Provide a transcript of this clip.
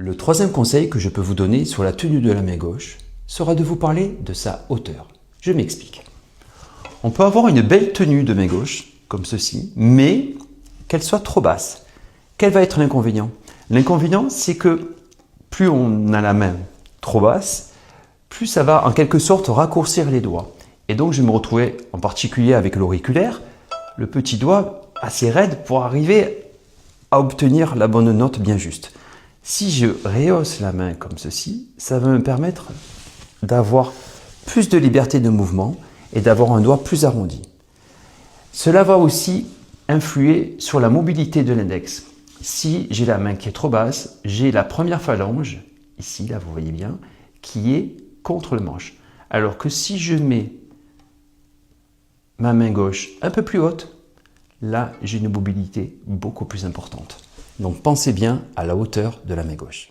Le troisième conseil que je peux vous donner sur la tenue de la main gauche sera de vous parler de sa hauteur. Je m'explique. On peut avoir une belle tenue de main gauche, comme ceci, mais qu'elle soit trop basse. Quel va être l'inconvénient? L'inconvénient, c'est que plus on a la main trop basse, plus ça va en quelque sorte raccourcir les doigts. Et donc je me retrouvais en particulier avec l'auriculaire, le petit doigt assez raide pour arriver à obtenir la bonne note bien juste. Si je rehausse la main comme ceci, ça va me permettre d'avoir plus de liberté de mouvement et d'avoir un doigt plus arrondi. Cela va aussi influer sur la mobilité de l'index. Si j'ai la main qui est trop basse, j'ai la première phalange, ici, là vous voyez bien, qui est contre le manche. Alors que si je mets ma main gauche un peu plus haute, là j'ai une mobilité beaucoup plus importante. Donc pensez bien à la hauteur de la main gauche.